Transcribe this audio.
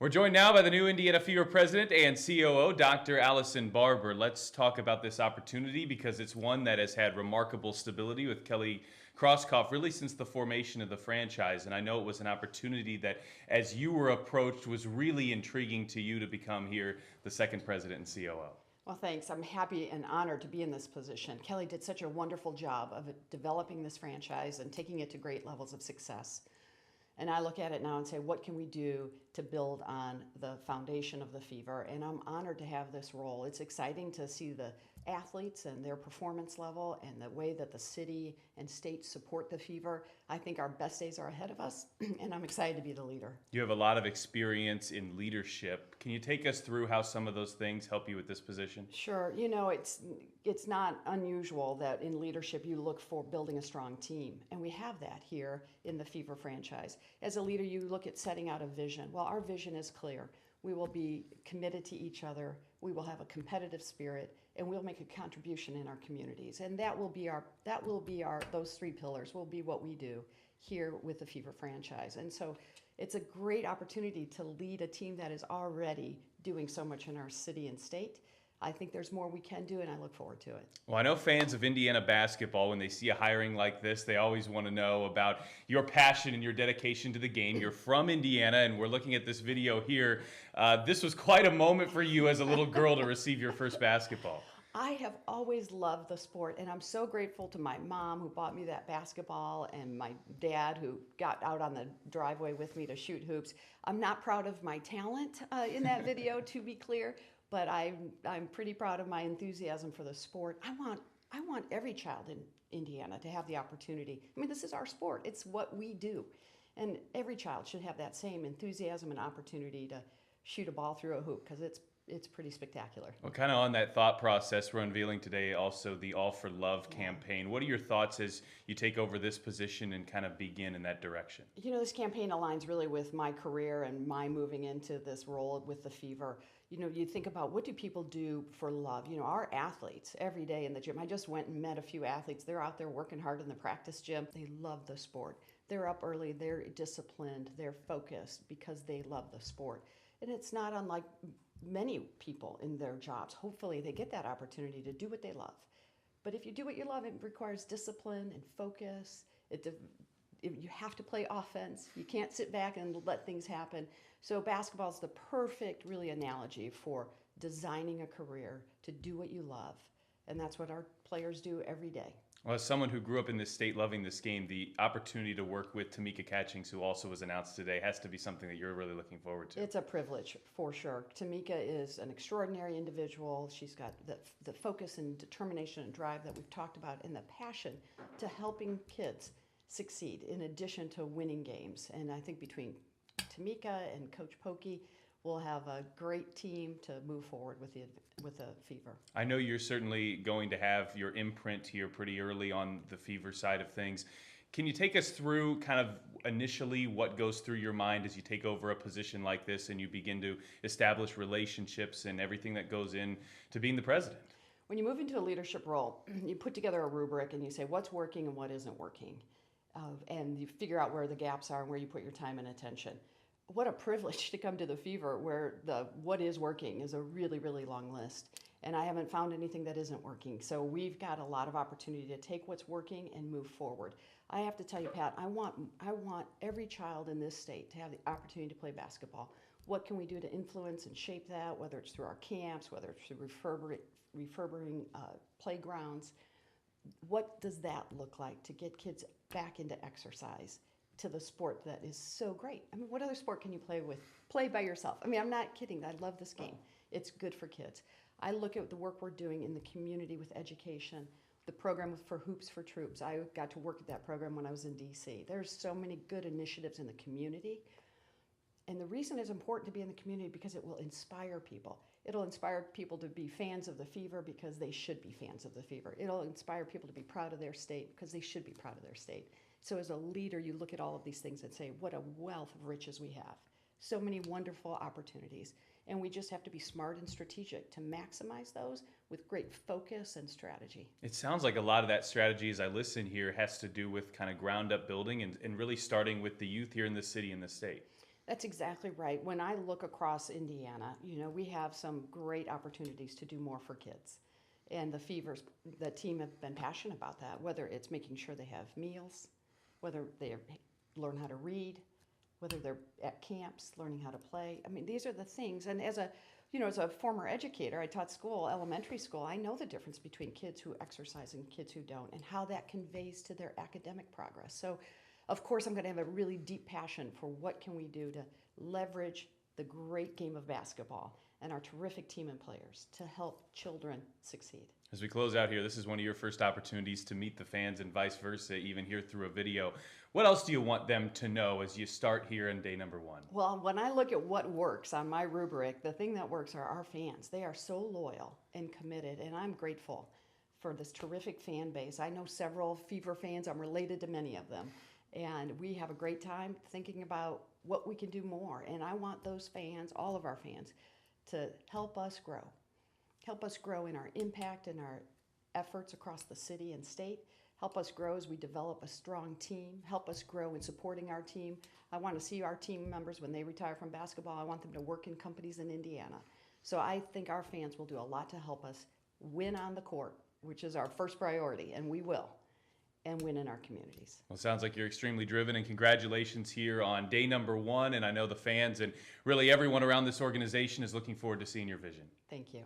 We're joined now by the new Indiana Fever president and COO, Dr. Allison Barber. Let's talk about this opportunity because it's one that has had remarkable stability with Kelly Crosskoff really since the formation of the franchise. And I know it was an opportunity that, as you were approached, was really intriguing to you to become here the second president and COO. Well, thanks. I'm happy and honored to be in this position. Kelly did such a wonderful job of developing this franchise and taking it to great levels of success. And I look at it now and say, what can we do to build on the foundation of the Fever? And I'm honored to have this role. It's exciting to see the athletes and their performance level and the way that the city and state support the Fever. I think our best days are ahead of us, and I'm excited to be the leader. You have a lot of experience in leadership. Can you take us through how some of those things help you with this position? Sure. You know, it's not unusual that in leadership you look for building a strong team, and we have that here in the Fever franchise. As a leader, you look at setting out a vision. Well, our vision is clear. We will be committed to each other. We will have a competitive spirit, and we'll make a contribution in our communities. And those three pillars will be what we do here with the Fever franchise. And so it's a great opportunity to lead a team that is already doing so much in our city and state. I think there's more we can do, and I look forward to it. Well, I know fans of Indiana basketball, when they see a hiring like this, they always want to know about your passion and your dedication to the game. You're from Indiana, and we're looking at this video here. This was quite a moment for you as a little girl to receive your first basketball. I have always loved the sport, and I'm so grateful to my mom who bought me that basketball and my dad who got out on the driveway with me to shoot hoops. I'm not proud of my talent in that video, to be clear, but I'm pretty proud of my enthusiasm for the sport. I want every child in Indiana to have the opportunity. I mean, this is our sport. It's what we do. And every child should have that same enthusiasm and opportunity to shoot a ball through a hoop because it's pretty spectacular. Well, kind of on that thought process, we're unveiling today also the All for Love campaign. What are your thoughts as you take over this position and kind of begin in that direction? You know, this campaign aligns really with my career and my moving into this role with the Fever. You know, you think about what do people do for love? You know, our athletes every day in the gym. I just went and met a few athletes. They're out there working hard in the practice gym. They love the sport. They're up early, they're disciplined, they're focused because they love the sport. And it's not unlike many people in their jobs. Hopefully they get that opportunity to do what they love. But if you do what you love, it requires discipline and focus. You have to play offense. You can't sit back and let things happen. So basketball is the perfect, really, analogy for designing a career to do what you love. And that's what our players do every day. Well, as someone who grew up in this state loving this game, the opportunity to work with Tamika Catchings, who also was announced today, has to be something that you're really looking forward to. It's a privilege, for sure. Tamika is an extraordinary individual. She's got the focus and determination and drive that we've talked about and the passion to helping kids succeed in addition to winning games. And I think between Tamika and Coach Pokey, we'll have a great team to move forward with the Fever. I know you're certainly going to have your imprint here pretty early on the Fever side of things. Can you take us through kind of initially what goes through your mind as you take over a position like this and you begin to establish relationships and everything that goes in to being the president? When you move into a leadership role, you put together a rubric and you say what's working and what isn't working. And you figure out where the gaps are and where you put your time and attention. What a privilege to come to the Fever where the what is working is a really, really long list. And I haven't found anything that isn't working. So we've got a lot of opportunity to take what's working and move forward. I have to tell you, Pat, I want every child in this state to have the opportunity to play basketball. What can we do to influence and shape that, whether it's through our camps, whether it's through refurbing playgrounds? What does that look like to get kids back into exercise, to the sport that is so great? I mean, what other sport can you play by yourself? I mean, I'm not kidding. I love this game. It's good for kids. I look at the work we're doing in the community with education, the program for Hoops for Troops. I got to work at that program when I was in D.C. There's so many good initiatives in the community. And the reason it's important to be in the community because it will inspire people. It'll inspire people to be fans of the Fever because they should be fans of the Fever. It'll inspire people to be proud of their state because they should be proud of their state. So as a leader, you look at all of these things and say, what a wealth of riches we have. So many wonderful opportunities. And we just have to be smart and strategic to maximize those with great focus and strategy. It sounds like a lot of that strategy, as I listen here, has to do with kind of ground up building and really starting with the youth here in the city and the state. That's exactly right. When I look across Indiana, we have some great opportunities to do more for kids. And the team have been passionate about that, whether it's making sure they have meals, whether they learn how to read, whether they're at camps, learning how to play. I mean, these are the things. And as a former educator, I taught elementary school, I know the difference between kids who exercise and kids who don't, and how that conveys to their academic progress. So, of course, I'm going to have a really deep passion for what can we do to leverage the great game of basketball and our terrific team and players to help children succeed. As we close out here, this is one of your first opportunities to meet the fans and vice versa, even here through a video. What else do you want them to know as you start here in day number 1? Well, when I look at what works on my rubric, the thing that works are our fans. They are so loyal and committed, and I'm grateful for this terrific fan base. I know several Fever fans. I'm related to many of them. And we have a great time thinking about what we can do more. And I want those fans, all of our fans, to help us grow. Help us grow in our impact and our efforts across the city and state. Help us grow as we develop a strong team. Help us grow in supporting our team. I want to see our team members, when they retire from basketball, I want them to work in companies in Indiana. So I think our fans will do a lot to help us win on the court, which is our first priority, and we will, and win in our communities. Well, it sounds like you're extremely driven, and congratulations here on day number 1. And I know the fans and really everyone around this organization is looking forward to seeing your vision. Thank you.